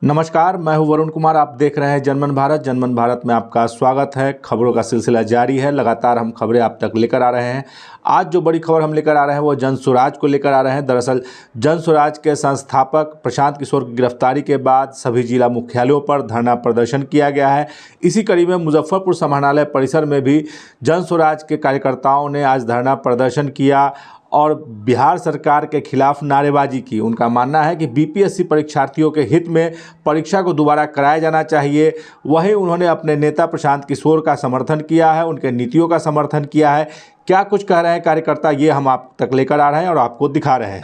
नमस्कार, मैं हूं वरुण कुमार। आप देख रहे हैं जनमन भारत। जनमन भारत में आपका स्वागत है। खबरों का सिलसिला जारी है। लगातार हम खबरें आप तक लेकर आ रहे हैं। आज जो बड़ी खबर हम लेकर आ रहे हैं वो जनसुराज को लेकर आ रहे हैं। दरअसल जनसुराज के संस्थापक प्रशांत किशोर की गिरफ्तारी के बाद सभी जिला मुख्यालयों पर धरना प्रदर्शन किया गया है। इसी कड़ी में मुजफ्फरपुर समाहरणालय परिसर में भी जनसुराज के कार्यकर्ताओं ने आज धरना प्रदर्शन किया और बिहार सरकार के खिलाफ नारेबाजी की। उनका मानना है कि बीपीएससी परीक्षार्थियों के हित में परीक्षा को दोबारा कराया जाना चाहिए। वहीं उन्होंने अपने नेता प्रशांत किशोर का समर्थन किया है, उनके नीतियों का समर्थन किया है। क्या कुछ कह रहे हैं कार्यकर्ता, ये हम आप तक लेकर आ रहे हैं और आपको दिखा रहे हैं।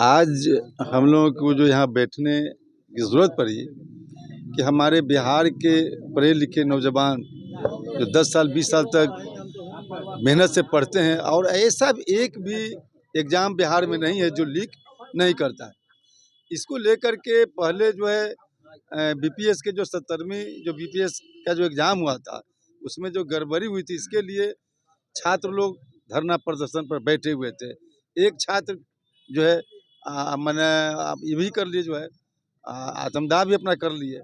आज हम लोगों को जो यहाँ बैठने की ज़रूरत पड़ी कि हमारे बिहार के पढ़े लिखे नौजवान जो 10 साल 20 साल तक मेहनत से पढ़ते हैं और ऐसा एक भी एग्ज़ाम बिहार में नहीं है जो लीक नहीं करता है। इसको लेकर के पहले जो है बीपीएस के जो 70वीं जो बीपीएस का जो एग्ज़ाम हुआ था उसमें जो गड़बड़ी हुई थी, इसके लिए छात्र लोग धरना प्रदर्शन पर बैठे हुए थे। एक छात्र जो है मैंने ये भी कर लिए, जो है आत्मदाह भी अपना कर लिए।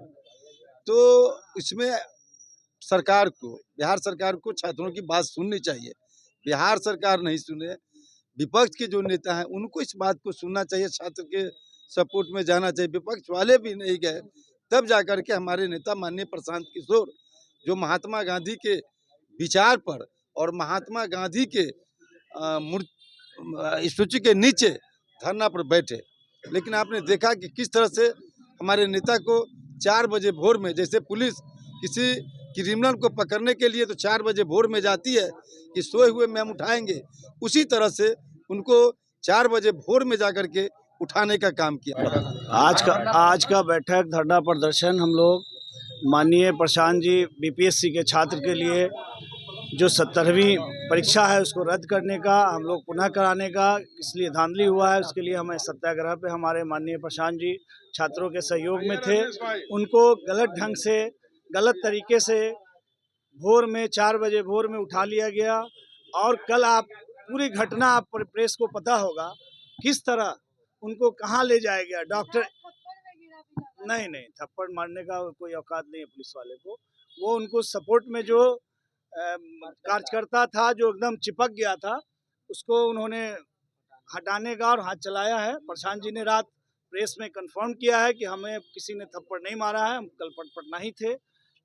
तो इसमें सरकार को, बिहार सरकार को छात्रों की बात सुननी चाहिए। बिहार सरकार नहीं सुने, विपक्ष के जो नेता हैं उनको इस बात को सुनना चाहिए, छात्र के सपोर्ट में जाना चाहिए। विपक्ष वाले भी नहीं गए, तब जाकर के हमारे नेता माननीय प्रशांत किशोर जो महात्मा गांधी के विचार पर और महात्मा गांधी के स्टैच्यू के नीचे धरना पर बैठे। लेकिन आपने देखा कि किस तरह से हमारे नेता को 4 बजे भोर में, जैसे पुलिस किसी क्रिमिनल को पकड़ने के लिए तो 4 बजे भोर में जाती है कि सोए हुए में हम उठाएंगे, उसी तरह से उनको 4 बजे भोर में जाकर के उठाने का काम किया। आज का बैठक धरना प्रदर्शन हम लोग माननीय प्रशांत जी बीपीएससी के छात्र के लिए जो 70वीं परीक्षा है उसको रद्द करने का, हम लोग पुनः कराने का इसलिए धांधली हुआ है, उसके लिए हमें सत्याग्रह पे हमारे माननीय प्रशांत जी छात्रों के सहयोग में थे। उनको गलत ढंग से, गलत तरीके से भोर में 4 बजे भोर में उठा लिया गया। और कल आप पूरी घटना, आप प्रेस को पता होगा किस तरह उनको कहाँ ले जाया गया। डॉक्टर नहीं, थप्पड़ मारने का कोई औकात नहीं है पुलिस वाले को। वो उनको सपोर्ट में जो कार्यकर्ता था जो एकदम चिपक गया था, उसको उन्होंने हटाने का और हाथ चलाया है। प्रशांत जी ने रात प्रेस में कंफर्म किया है कि हमें किसी ने थप्पड़ नहीं मारा है, हम कल पटना ही थे।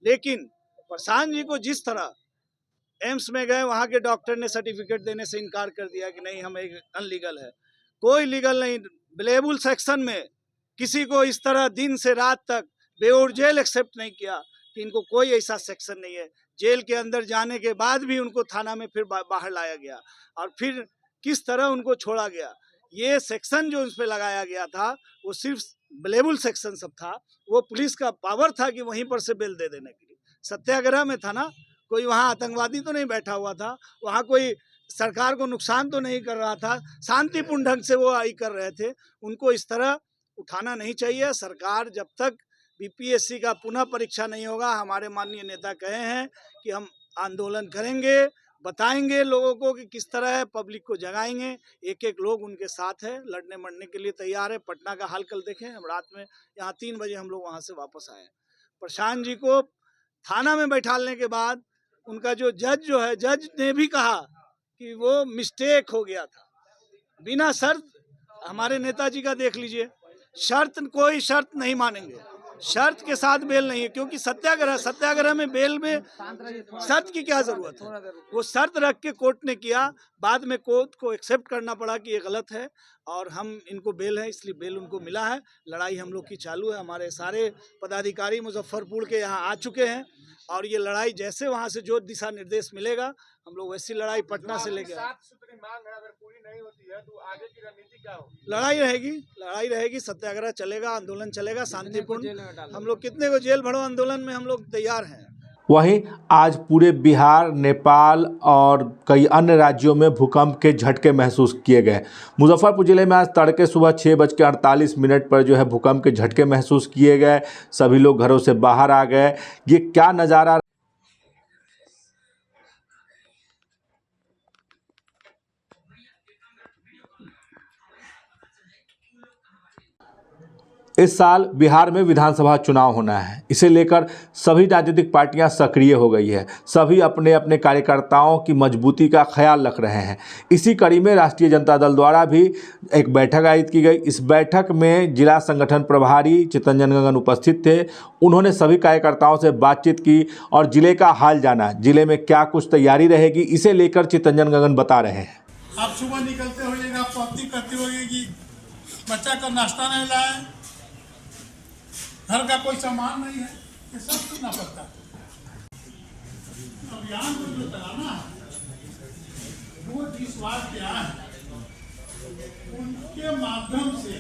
लेकिन प्रशांत जी को जिस तरह एम्स में गए, वहाँ के डॉक्टर ने सर्टिफिकेट देने से इनकार कर दिया कि नहीं, हम एक अनलीगल है। कोई लीगल नहीं। बिलेबुल सेक्शन में किसी को इस तरह दिन से रात तक बेउर जेल एक्सेप्ट नहीं किया कि इनको कोई ऐसा सेक्शन नहीं है। जेल के अंदर जाने के बाद भी उनको थाना में फिर बाहर लाया गया और फिर किस तरह उनको छोड़ा गया। ये सेक्शन जो उस पर लगाया गया था वो सिर्फ बिलेबुल सेक्शन सब था। वो पुलिस का पावर था कि वहीं पर से बेल दे देने के लिए। सत्याग्रह में था ना, कोई वहाँ आतंकवादी तो नहीं बैठा हुआ था, वहाँ कोई सरकार को नुकसान तो नहीं कर रहा था, शांतिपूर्ण ढंग से वो आई कर रहे थे। उनको इस तरह उठाना नहीं चाहिए। सरकार जब तक बीपीएससी का पुनः परीक्षा नहीं होगा, हमारे माननीय नेता कहे हैं कि हम आंदोलन करेंगे, बताएंगे लोगों को कि किस तरह है, पब्लिक को जगाएंगे। एक एक लोग उनके साथ है, लड़ने मरने के लिए तैयार है। पटना का हाल कल देखें, हम रात में यहाँ 3 बजे हम लोग वहाँ से वापस आए। प्रशांत जी को थाना में बैठाने के बाद उनका जो जज ने भी कहा कि वो मिस्टेक हो गया था। बिना शर्त, हमारे नेताजी का देख लीजिए, कोई शर्त नहीं मानेंगे, शर्त के साथ बेल नहीं है। क्योंकि सत्याग्रह में बेल में शर्त की क्या जरूरत है। वो शर्त रख के कोर्ट ने किया, बाद में कोर्ट को एक्सेप्ट करना पड़ा कि ये गलत है और हम इनको बेल है, इसलिए बेल उनको मिला है। लड़ाई हम लोग की चालू है। हमारे सारे पदाधिकारी मुजफ्फरपुर के यहाँ आ चुके हैं और ये लड़ाई जैसे वहाँ से जो दिशा निर्देश मिलेगा, हम लोग वैसी लड़ाई पटना से लेकर। 7 सूत्री मांग है, अगर पूरी नहीं होती है तो आगे की रणनीति क्या होगी? लड़ाई रहेगी, सत्याग्रह चलेगा, आंदोलन चलेगा शांतिपूर्ण। हम लोग कितने को जेल भरो आंदोलन में हम लोग तैयार हैं। वहीं आज पूरे बिहार, नेपाल और कई अन्य राज्यों में भूकंप के झटके महसूस किए गए। मुजफ्फरपुर जिले में आज तड़के सुबह 6:48 पर जो है भूकंप के झटके महसूस किए गए। सभी लोग घरों से बाहर आ गए। ये क्या नज़ारा इस साल बिहार में विधानसभा चुनाव होना है, इसे लेकर सभी राजनीतिक पार्टियां सक्रिय हो गई है। सभी अपने अपने कार्यकर्ताओं की मजबूती का ख्याल रख रहे हैं। इसी कड़ी में राष्ट्रीय जनता दल द्वारा भी एक बैठक आयोजित की गई। इस बैठक में जिला संगठन प्रभारी चितरंजन गगन उपस्थित थे। उन्होंने सभी कार्यकर्ताओं से बातचीत की और जिले का हाल जाना। जिले में क्या कुछ तैयारी रहेगी, इसे लेकर चितरंजन गगन बता रहे हैं। आप सुबह निकलते होइएगा, पार्टी करती होगी, बच्चा का नाश्ता नहीं लाए, घर का कोई सामान नहीं है, ये सब सुनना पड़ता है। अभियान को जो चलाना है वो जिस बात के आए उनके माध्यम से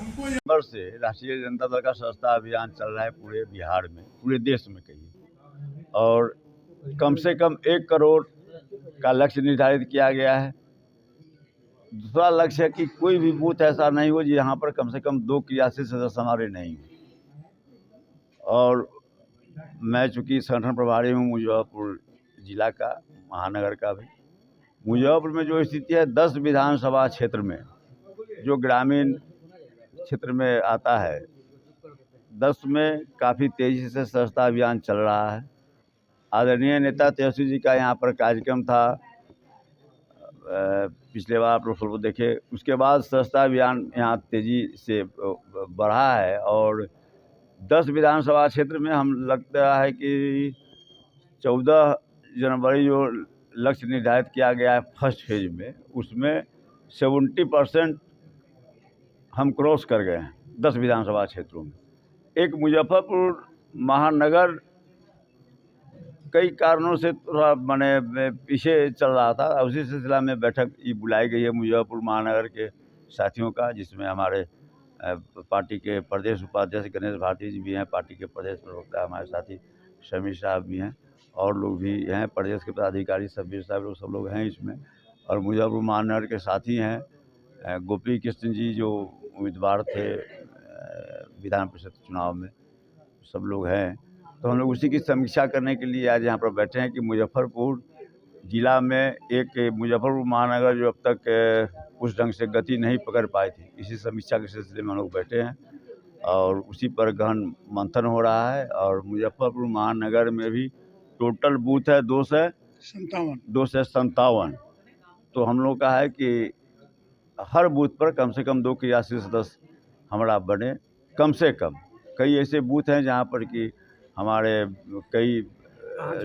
उनको नंबर से राष्ट्रीय जनता दल का सस्ता अभियान चल रहा है पूरे बिहार में, पूरे देश में कहिए, और कम से कम 1 करोड़ का लक्ष्य निर्धारित किया गया है। दूसरा लक्ष्य है कि कोई भी बूथ ऐसा नहीं हो जहाँ पर कम से कम 2 क्रियाशील सदस्य हमारे नहीं हो। और मैं चूँकि संगठन प्रभारी हूँ मुजफ्फरपुर जिला का, महानगर का भी। मुजफ्फरपुर में जो स्थिति है, 10 विधानसभा क्षेत्र में जो ग्रामीण क्षेत्र में आता है, 10 में काफ़ी तेज़ी से सस्ता अभियान चल रहा है। आदरणीय नेता तेजस्वी जी का यहाँ पर कार्यक्रम था, पिछले बार आप लोग देखे। उसके बाद सस्ता अभियान यहाँ तेज़ी से बढ़ा है और 10 विधानसभा क्षेत्र में हम लगता है कि 14 जनवरी जो लक्ष्य निर्धारित किया गया है फर्स्ट फेज में, उसमें 70% हम क्रॉस कर गए हैं 10 विधानसभा क्षेत्रों में। एक मुजफ्फरपुर महानगर कई कारणों से थोड़ा माने पीछे चल रहा था। उसी सिलसिला में बैठक ये बुलाई गई है मुजफ्फरपुर महानगर के साथियों का, जिसमें हमारे पार्टी के प्रदेश उपाध्यक्ष गणेश भारती जी भी हैं, पार्टी के प्रदेश प्रवक्ता हमारे साथी शमीर साहब भी हैं, और लोग भी हैं, प्रदेश के पदाधिकारी सब्बीर साहब लोग, सब लोग हैं इसमें। और मुजफ्फरपुर महानगर के साथी हैं गोपी कृष्ण जी जो उम्मीदवार थे विधान परिषद चुनाव में, सब लोग हैं। तो हम लोग उसी की समीक्षा करने के लिए आज यहाँ पर बैठे हैं कि मुजफ्फरपुर ज़िला में एक मुजफ्फरपुर महानगर जो अब तक उस ढंग से गति नहीं पकड़ पाई थी, इसी समीक्षा के सिलसिले में हम लोग बैठे हैं और उसी पर गहन मंथन हो रहा है। और मुजफ्फरपुर महानगर में भी टोटल बूथ है 257। तो हम लोग का है कि हर बूथ पर कम से कम 2 क्रियाशील सदस्य हमारा बने, कम से कम। कई ऐसे बूथ हैं जहाँ पर कि हमारे कई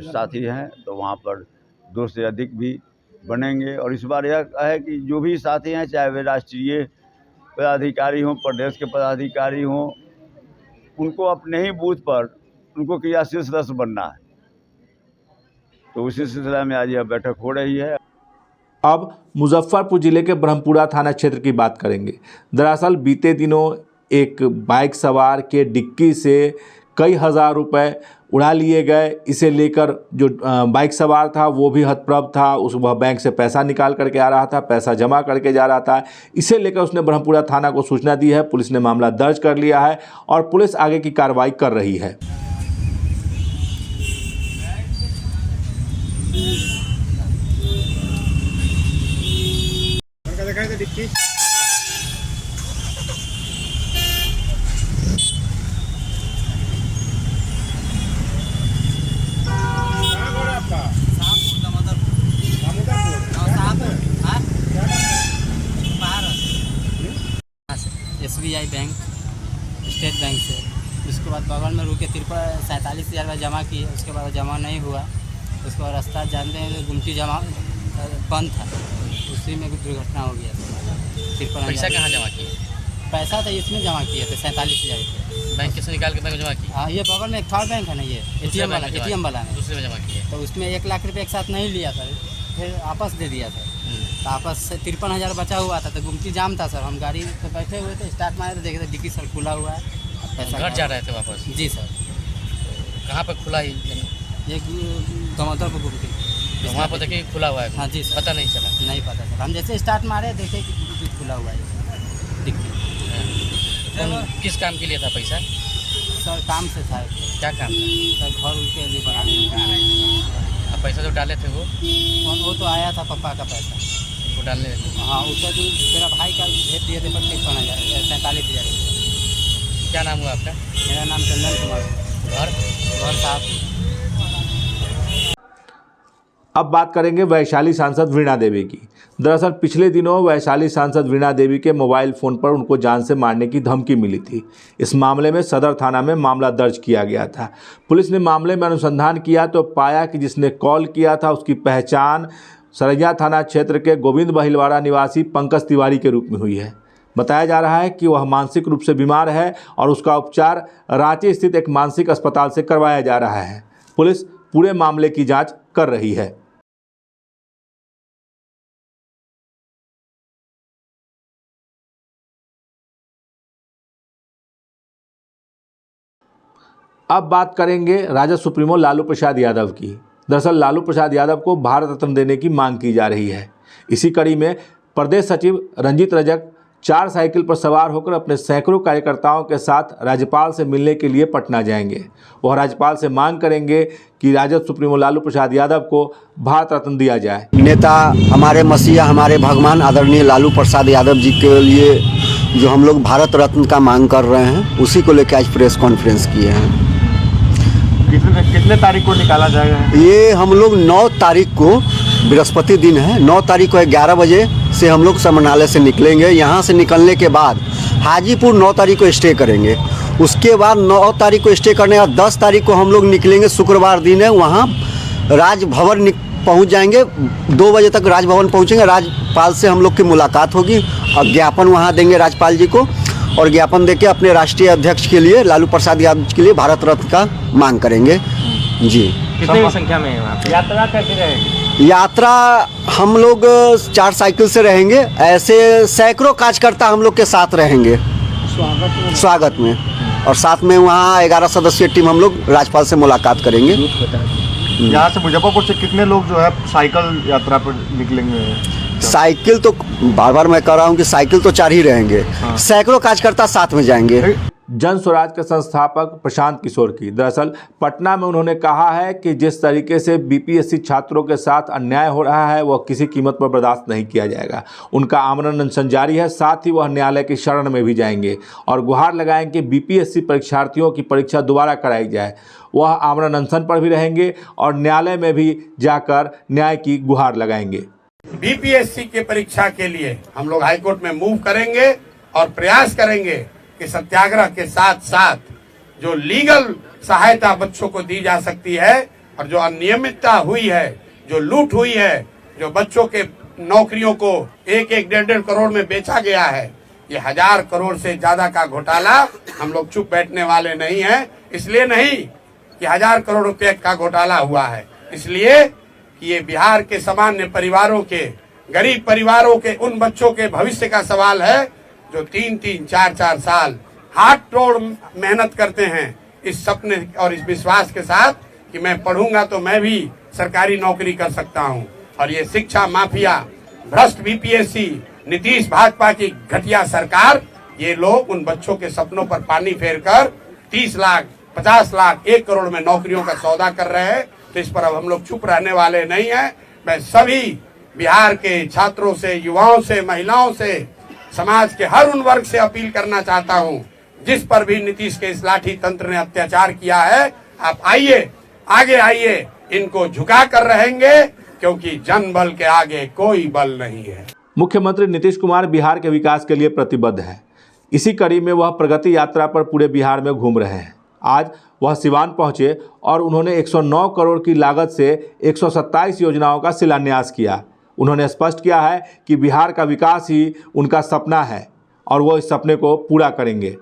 साथी हैं, तो वहाँ पर 2 से अधिक भी बनेंगे। और इस बार यह है कि जो भी साथी हैं, चाहे वे राष्ट्रीय पदाधिकारी हों, प्रदेश के पदाधिकारी हों, उनको अपने ही बूथ पर उनको क्रियाशील सदस्य बनना है। तो उसी सिलसिले में आज यह बैठक हो रही है। अब मुजफ्फरपुर जिले के ब्रह्मपुरा थाना क्षेत्र की बात करेंगे। दरअसल बीते दिनों एक बाइक सवार के डिक्की से कई हज़ार रुपए उड़ा लिए गए। इसे लेकर जो बाइक सवार था वो भी हतप्रभ था। वह बैंक से पैसा निकाल करके आ रहा था, पैसा जमा करके जा रहा था। इसे लेकर उसने ब्रह्मपुरा थाना को सूचना दी है। पुलिस ने मामला दर्ज कर लिया है और पुलिस आगे की कार्रवाई कर रही है। SBI बैंक, स्टेट बैंक से। उसके बाद बगल में रुके 47,000 रुपये जमा किए, उसके बाद जमा नहीं हुआ। उसके बाद रास्ता जानते हैं गुमटी जमा बंद था, उसी में दुर्घटना हो गया। 53,000। पैसा कहाँ जमा किए? पैसा तो इसमें जमा किए थे 47,000 रुपये। बैंक से निकाल के बैंक में जमा किए? हाँ, ये बगल में एक थर्ड बैंक है ना, ये ATM वाला है। दूसरे में जमा किए? तो उसमें 1 लाख रुपये एक साथ नहीं लिया था, फिर आपस दे दिया था। तो आपस से 53,000 बचा हुआ था। तो गुमटी जाम था सर, हम गाड़ी पे बैठे हुए थे, स्टार्ट मारे तो देखे डिक्की सर खुला हुआ है, पैसा घर जा रहे थे वापस? जी सर। कहाँ पर खुला? ये दमोदर पर गुमटी, तो वहाँ पर देखिए खुला हुआ है? हाँ जी सर। पता नहीं चला? नहीं पता सर, हम जैसे स्टार्ट मारे देखे कि गुमटी खुला हुआ है डिक्की। किस काम के लिए था पैसा? सर काम से था। क्या काम था? सर घर के लिए बनाने। अब पैसा जो डाले थे वो तो आया था पापा का पैसा, वो डालने? हाँ, उसका जो मेरा भाई का भेज दिए थे 53,000 47,000। क्या नाम हुआ आपका? मेरा नाम चंदन कुमार है। घर साहब। अब बात करेंगे वैशाली सांसद वीणा देवी की। दरअसल पिछले दिनों वैशाली सांसद वीणा देवी के मोबाइल फ़ोन पर उनको जान से मारने की धमकी मिली थी। इस मामले में सदर थाना में मामला दर्ज किया गया था। पुलिस ने मामले में अनुसंधान किया तो पाया कि जिसने कॉल किया था उसकी पहचान सरैया थाना क्षेत्र के गोविंद बहिलवाड़ा निवासी पंकज तिवारी के रूप में हुई है। बताया जा रहा है कि वह मानसिक रूप से बीमार है और उसका उपचार रांची स्थित एक मानसिक अस्पताल से करवाया जा रहा है। पुलिस पूरे मामले की जाँच कर रही है। अब बात करेंगे राजद सुप्रीमो लालू प्रसाद यादव की। दरअसल लालू प्रसाद यादव को भारत रत्न देने की मांग की जा रही है। इसी कड़ी में प्रदेश सचिव रंजीत रजक 4 साइकिल पर सवार होकर अपने सैकड़ों कार्यकर्ताओं के साथ राज्यपाल से मिलने के लिए पटना जाएंगे। वह राज्यपाल से मांग करेंगे कि राजद सुप्रीमो लालू प्रसाद यादव को भारत रत्न दिया जाए। नेता हमारे मसीहा, हमारे भगवान आदरणीय लालू प्रसाद यादव जी के लिए जो हम लोग भारत रत्न का मांग कर रहे हैं, उसी को लेकर आज प्रेस कॉन्फ्रेंस किए हैं। कितने तारीख को निकाला जाएगा? ये हम लोग 9 तारीख को, बृहस्पति दिन है, 9 तारीख को 11 बजे से हम लोग समरनालय से निकलेंगे। यहाँ से निकलने के बाद हाजीपुर 9 तारीख को स्टे करेंगे। उसके बाद 9 तारीख को स्टे करने के बाद 10 तारीख को हम लोग निकलेंगे, शुक्रवार दिन है, वहाँ राजभवन पहुँच जाएंगे। 2 बजे तक राजभवन पहुँचेंगे। राज्यपाल से हम लोग की मुलाकात होगी और ज्ञापन वहाँ देंगे राज्यपाल जी को, और ज्ञापन देके अपने राष्ट्रीय अध्यक्ष के लिए, लालू प्रसाद यादव के लिए भारत रत्न का मांग करेंगे। जी, कितने की संख्या में है वहाँ पे? यात्रा कैसे रहेगी? यात्रा हम लोग 4 साइकिल से रहेंगे। ऐसे सैकड़ों कार्यकर्ता हम लोग के साथ रहेंगे स्वागत में, और साथ में वहाँ 11 सदस्यीय टीम हम लोग राज्यपाल से मुलाकात करेंगे। यहाँ से मुजफ्फरपुर से कितने लोग जो है साइकिल यात्रा पर निकलेंगे? साइकिल तो बार बार मैं कह रहा हूँ कि साइकिल तो 4 ही रहेंगे। सैकड़ों कार्यकर्ता साथ में जाएंगे। जन स्वराज के संस्थापक प्रशांत किशोर की। दरअसल पटना में उन्होंने कहा है कि जिस तरीके से बीपीएससी छात्रों के साथ अन्याय हो रहा है वह किसी कीमत पर बर्दाश्त नहीं किया जाएगा। उनका आमरण अनशन जारी है। साथ ही वह न्यायालय की शरण में भी जाएंगे और गुहार लगाएंगे कि बीपीएससी परीक्षार्थियों की परीक्षा दोबारा कराई जाए। वह आमरण अनशन पर भी रहेंगे और न्यायालय में भी जाकर न्याय की गुहार लगाएंगे। बीपीएससी के परीक्षा के लिए हम लोग हाईकोर्ट में मूव करेंगे और प्रयास करेंगे कि सत्याग्रह के साथ साथ जो लीगल सहायता बच्चों को दी जा सकती है और जो अनियमितता हुई है, जो लूट हुई है, जो बच्चों के नौकरियों को 1-1, 1.5 करोड़ में बेचा गया है, ये 1000 करोड़ से ज्यादा का घोटाला, हम लोग चुप बैठने वाले नहीं हैं। इसलिए नहीं कि 1000 करोड़ रुपए का घोटाला हुआ है, इसलिए कि ये बिहार के सामान्य परिवारों के, गरीब परिवारों के उन बच्चों के भविष्य का सवाल है जो 3-3, 4-4 साल हाथ तोड़ मेहनत करते हैं इस सपने और इस विश्वास के साथ कि मैं पढ़ूंगा तो मैं भी सरकारी नौकरी कर सकता हूं। और ये शिक्षा माफिया, भ्रष्ट बीपीएससी, नीतीश भाजपा की घटिया सरकार, ये लोग उन बच्चों के सपनों पर पानी फेरकर 30 लाख, 50 लाख, 1 करोड़ में नौकरियों का सौदा कर रहे हैं। तो इस पर अब हम लोग चुप रहने वाले नहीं हैं। मैं सभी बिहार के छात्रों से, युवाओं से, महिलाओं से, समाज के हर उन वर्ग से अपील करना चाहता हूं जिस पर भी नीतीश के इस लाठी तंत्र ने अत्याचार किया है, आप आइए, आगे आइए, इनको झुका कर रहेंगे क्योंकि जन बल के आगे कोई बल नहीं है। मुख्यमंत्री नीतीश कुमार बिहार के विकास के लिए प्रतिबद्ध है। इसी कड़ी में वह प्रगति यात्रा पर पूरे बिहार में घूम रहे हैं। आज वह सिवान पहुंचे और उन्होंने 109 करोड़ की लागत से 127 योजनाओं का शिलान्यास किया। उन्होंने स्पष्ट किया है कि बिहार का विकास ही उनका सपना है और वो इस सपने को पूरा करेंगे।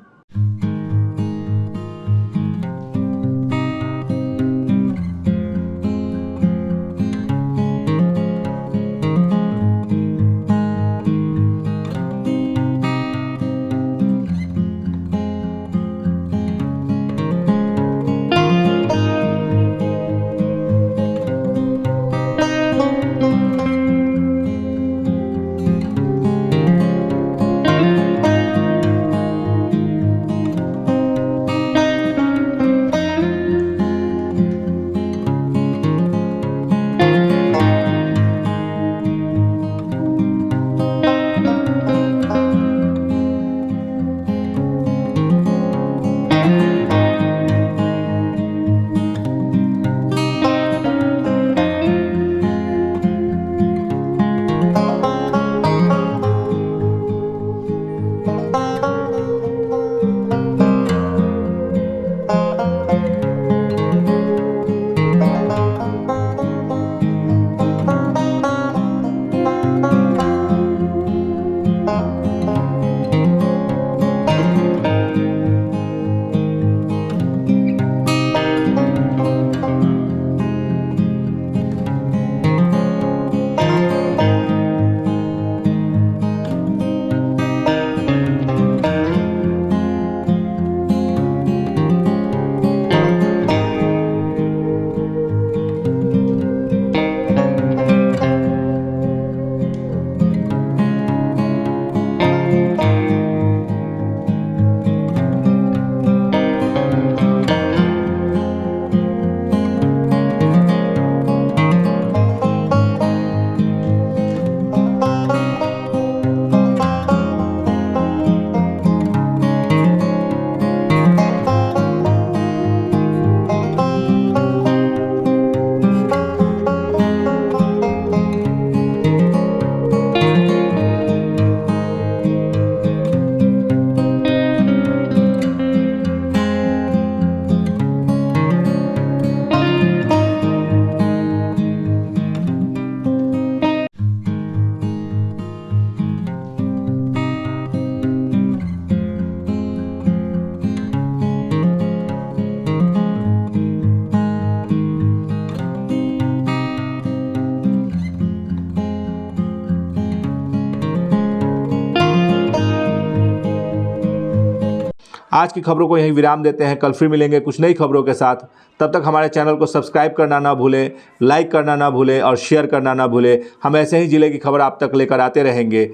आज की खबरों को यहीं विराम देते हैं। कल फिर मिलेंगे कुछ नई खबरों के साथ। तब तक हमारे चैनल को सब्सक्राइब करना ना भूलें, लाइक करना ना भूलें और शेयर करना ना भूलें। हम ऐसे ही जिले की खबर आप तक लेकर आते रहेंगे।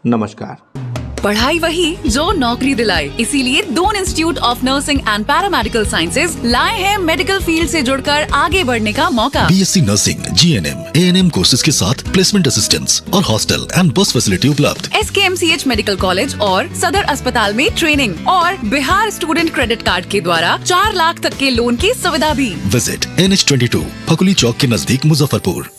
नमस्कार। पढ़ाई वही जो नौकरी दिलाए, इसीलिए Doon institute of nursing and paramedical sciences लाए हैं मेडिकल फील्ड से जुड़कर आगे बढ़ने का मौका। BSc nursing, GNM, ANM courses के साथ प्लेसमेंट असिस्टेंस और हॉस्टल एंड बस फैसिलिटी उपलब्ध। SKMCH मेडिकल कॉलेज और सदर अस्पताल में ट्रेनिंग और बिहार स्टूडेंट क्रेडिट कार्ड के द्वारा 4 लाख तक के लोन की सुविधा भी। विजिट NH22 फकुली चौक के नजदीक मुजफ्फरपुर।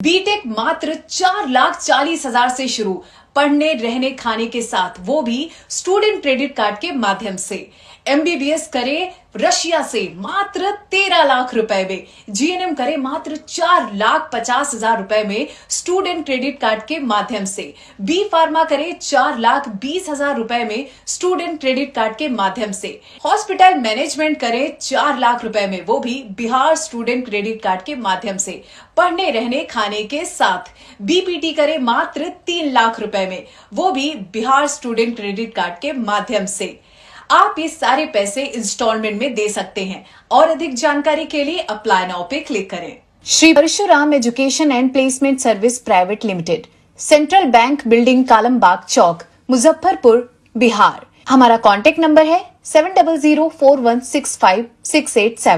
बीटेक मात्र 4,40,000 से शुरू, पढ़ने रहने खाने के साथ, वो भी स्टूडेंट क्रेडिट कार्ड के माध्यम से। MBBS करे रशिया से मात्र 13 लाख रुपए में, GNM करे मात्र 4,50,000 रुपए में स्टूडेंट क्रेडिट कार्ड के माध्यम से, B फार्मा करे 4,20,000 रुपए में स्टूडेंट क्रेडिट कार्ड के माध्यम से, हॉस्पिटल मैनेजमेंट करे 4 लाख रुपए में, वो भी बिहार स्टूडेंट क्रेडिट कार्ड के माध्यम से, पढ़ने रहने खाने के साथ। BPT करे मात्र 3 लाख रुपए में, वो भी बिहार स्टूडेंट क्रेडिट कार्ड के माध्यम से। आप ये सारे पैसे इंस्टॉलमेंट में दे सकते हैं और अधिक जानकारी के लिए अप्लाई नाउ पे क्लिक करें। Shri Parshuram education and placement service private limited, central bank building, Kalambagh Chowk, Muzaffarpur, Bihar. हमारा कॉन्टेक्ट नंबर है 7004165687।